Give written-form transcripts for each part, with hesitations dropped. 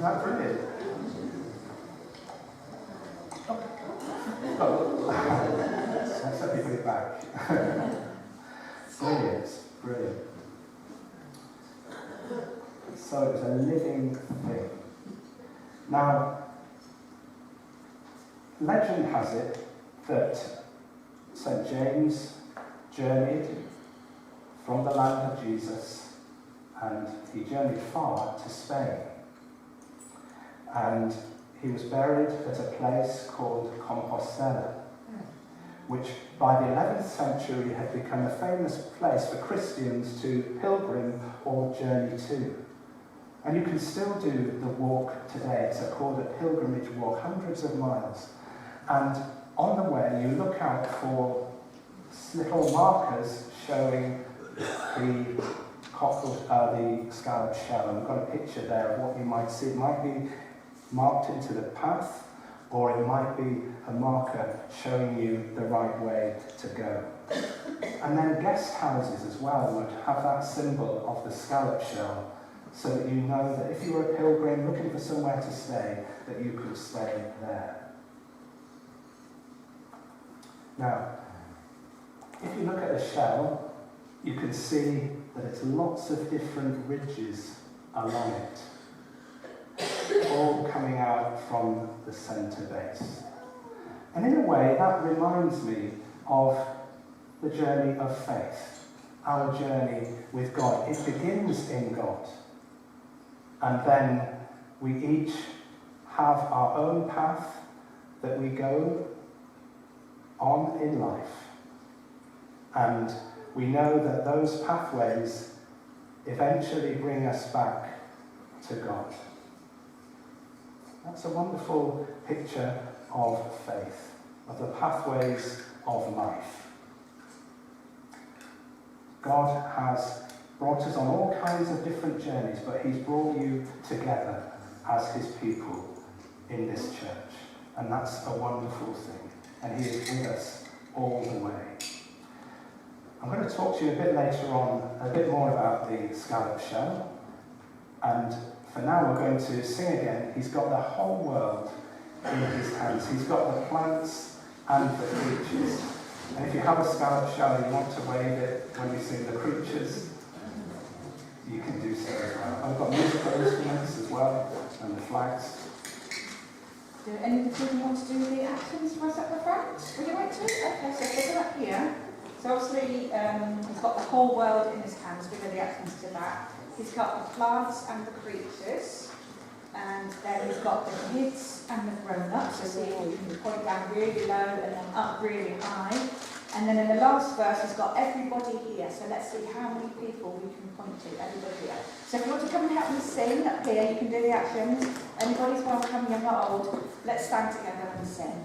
that brilliant? Oh, let's let me put it back. Brilliant. So it was a living thing. Now, legend has it that St. James journeyed from the land of Jesus, and he journeyed far to Spain. And he was buried at a place called Compostela, which by the 11th century had become a famous place for Christians to pilgrim or journey to. And you can still do the walk today. It's called a pilgrimage walk, hundreds of miles. And on the way, you look out for little markers showing the scallop shell. And we've got a picture there of what you might see. It might be marked into the path, or it might be a marker showing you the right way to go. And then guest houses as well would have that symbol of the scallop shell, so that you know that if you were a pilgrim looking for somewhere to stay, that you could stay there. Now, if you look at the shell, you can see that it's lots of different ridges along it, all coming out from the centre base. And in a way, that reminds me of the journey of faith, our journey with God. It begins in God. And then we each have our own path that we go on in life. And we know that those pathways eventually bring us back to God. That's a wonderful picture of faith, of the pathways of life. God has brought us on all kinds of different journeys, but he's brought you together as his people in this church. And that's a wonderful thing. And he is with us all the way. I'm going to talk to you a bit later on, a bit more about the scallop shell. And for now we're going to sing again. He's got the whole world in his hands. He's got the plants and the creatures. And if you have a scallop shell and you want to wave it when we sing the creatures, you can do so as well. I've got musical instruments as well, and the flags. Do any of the children want to do the actions for us at the front? Would you like to? Okay, so put them up here. So obviously, he's got the whole world in his hands. We know the actions to that. He's got the plants and the creatures. And then he's got the kids and the grown-ups. So see, you can point down really low and then up really high. And then in the last verse, he's got everybody here. So let's see how many people we can point to. Everybody here. So if you want to come and help me sing up here, you can do the actions. Anybody's welcome, young or old. Let's stand together and sing.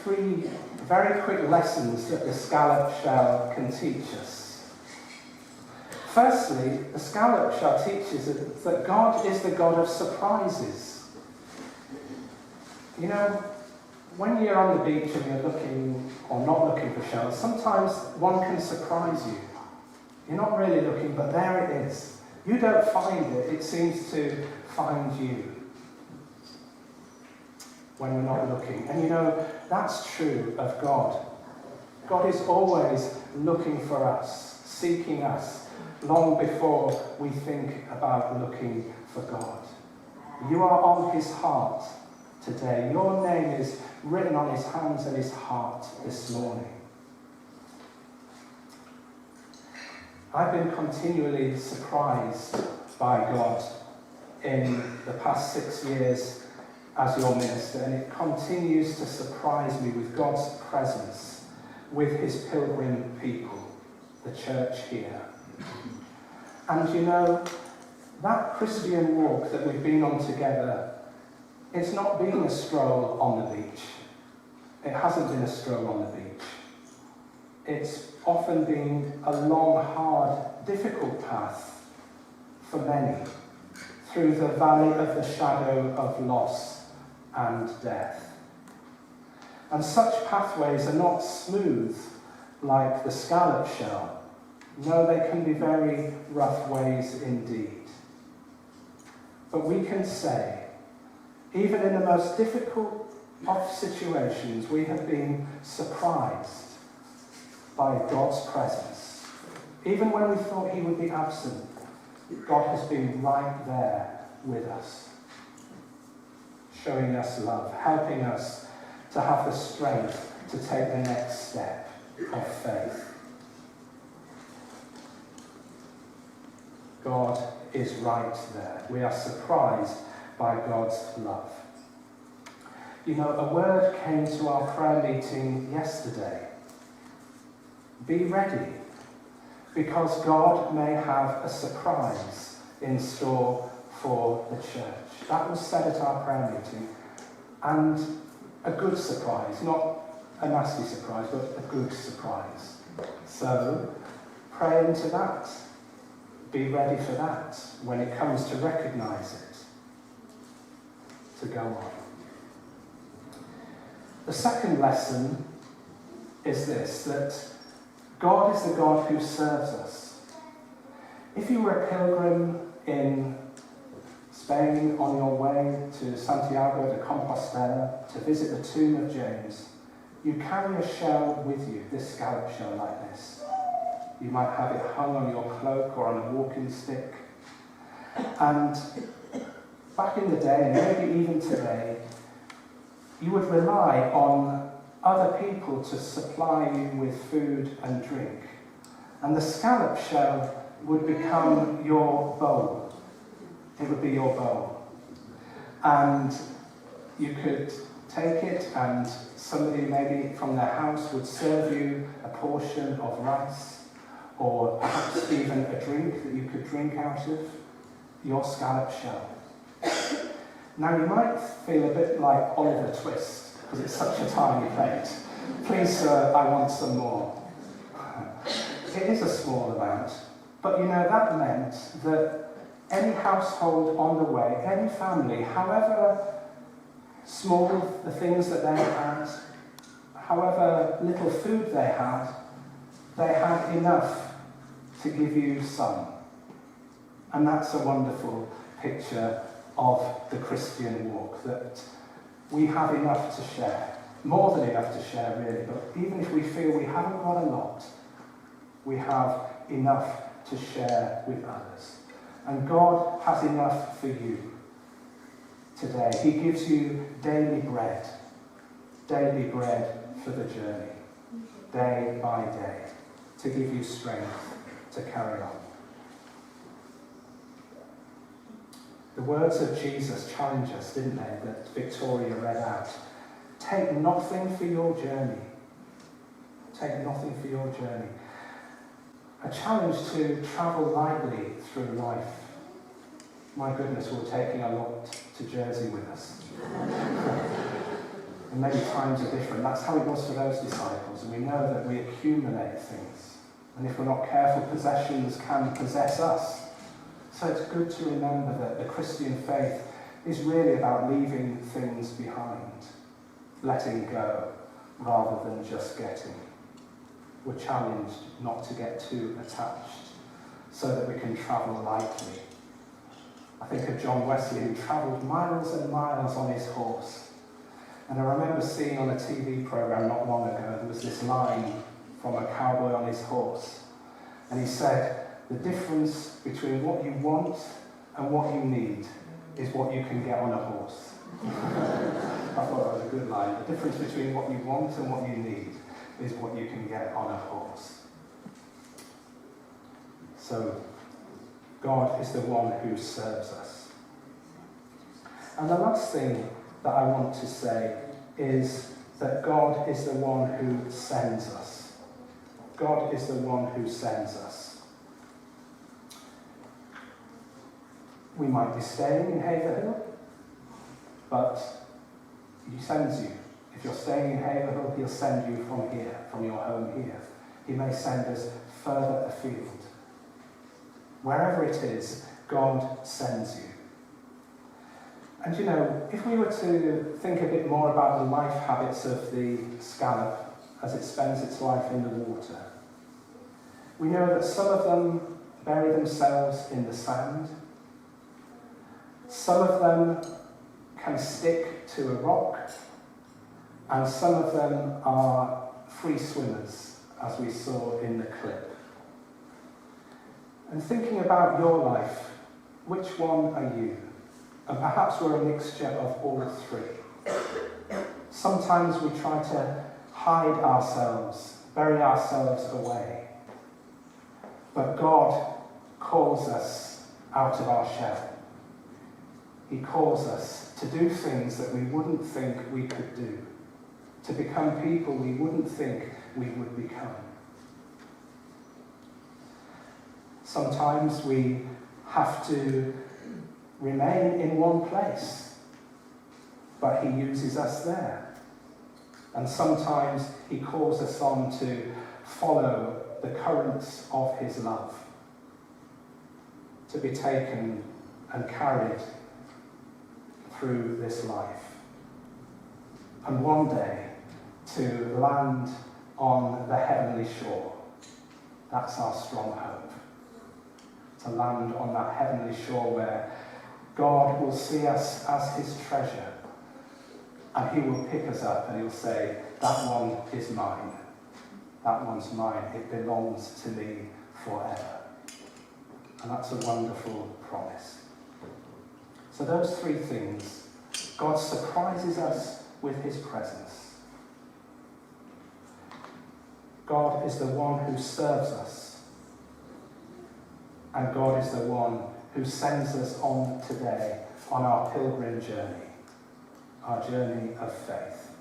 3 very quick lessons that the scallop shell can teach us. Firstly, the scallop shell teaches us that God is the God of surprises. You know, when you're on the beach and you're looking or not looking for shells, sometimes one can surprise you. You're not really looking, but there it is. You don't find it, it seems to find you when we're not looking. And you know, that's true of God. God is always looking for us, seeking us, long before we think about looking for God. You are on his heart today. Your name is written on his hands and his heart this morning. I've been continually surprised by God in the past 6 years as your minister, and it continues to surprise me with God's presence with his pilgrim people, the church here. And you know, that Christian walk that we've been on together, it's not been a stroll on the beach. It hasn't been a stroll on the beach. It's often been a long, hard, difficult path for many through the valley of the shadow of loss and death. And such pathways are not smooth like the scallop shell. No, they can be very rough ways indeed. But we can say, even in the most difficult of situations, we have been surprised by God's presence. Even when we thought he would be absent, God has been right there with us, showing us love, helping us to have the strength to take the next step of faith. God is right there. We are surprised by God's love. You know, a word came to our prayer meeting yesterday. Be ready, because God may have a surprise in store for the church. That was said at our prayer meeting, and a good surprise, not a nasty surprise, but a good surprise. So, pray into that. Be ready for that when it comes to recognise it, to go on. The second lesson is this, that God is the God who serves us. If you were a pilgrim in Spain on your way to Santiago de Compostela to visit the tomb of James, you carry a shell with you, this scallop shell like this. You might have it hung on your cloak or on a walking stick. And back in the day, and maybe even today, you would rely on other people to supply you with food and drink. And the scallop shell would become your bowl. It would be your bowl. And you could take it, and somebody maybe from their house would serve you a portion of rice, or perhaps even a drink that you could drink out of, your scallop shell. Now you might feel a bit like Oliver Twist, because it's such a tiny plate. Please, sir, I want some more. It is a small amount, but you know, that meant that any household on the way, any family, however small the things that they had, however little food they had enough to give you some. And that's a wonderful picture of the Christian walk, that we have enough to share. More than enough to share, really, but even if we feel we haven't got a lot, we have enough to share with others. And God has enough for you today. He gives you daily bread for the journey, day by day, to give you strength to carry on. The words of Jesus challenge us, didn't they, that Victoria read out. Take nothing for your journey. Take nothing for your journey. A challenge to travel lightly through life. My goodness, we're taking a lot to Jersey with us. And many times are different. That's how it was for those disciples. And we know that we accumulate things. And if we're not careful, possessions can possess us. So it's good to remember that the Christian faith is really about leaving things behind, letting go, rather than just getting. We're challenged not to get too attached so that we can travel lightly. I think of John Wesley, who travelled miles and miles on his horse. And I remember seeing on a TV programme not long ago, there was this line from a cowboy on his horse. And he said, the difference between what you want and what you need is what you can get on a horse. I thought that was a good line. The difference between what you want and what you need is what you can get on a horse. So, God is the one who serves us. And the last thing that I want to say is that God is the one who sends us. God is the one who sends us. We might be staying in Haverhill, but He sends you. If you're staying in Haverhill, He'll send you from here, from your home here. He may send us further afield. Wherever it is, God sends you. And you know, if we were to think a bit more about the life habits of the scallop as it spends its life in the water, we know that some of them bury themselves in the sand. Some of them can stick to a rock, and some of them are free swimmers, as we saw in the clip. And thinking about your life, which one are you? And perhaps we're a mixture of all three. Sometimes we try to hide ourselves, bury ourselves away. But God calls us out of our shell. He calls us to do things that we wouldn't think we could do, to become people we wouldn't think we would become. Sometimes we have to remain in one place, but He uses us there. And sometimes He calls us on to follow the currents of His love, to be taken and carried through this life. And one day to land on the heavenly shore. That's our strong hope. To land on that heavenly shore where God will see us as His treasure, and He will pick us up and He'll say, that one is mine. That one's mine. It belongs to me forever. And that's a wonderful promise. So those three things, God surprises us with His presence. God is the one who serves us. And God is the one who sends us on today on our pilgrim journey, our journey of faith,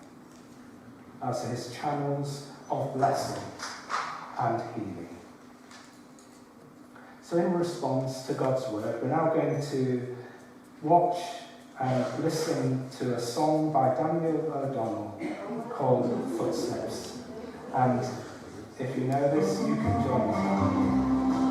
as His channels of blessing and healing. So in response to God's word, we're now going to watch and listen to a song by Daniel O'Donnell called Footsteps. And if you know this, you can join us.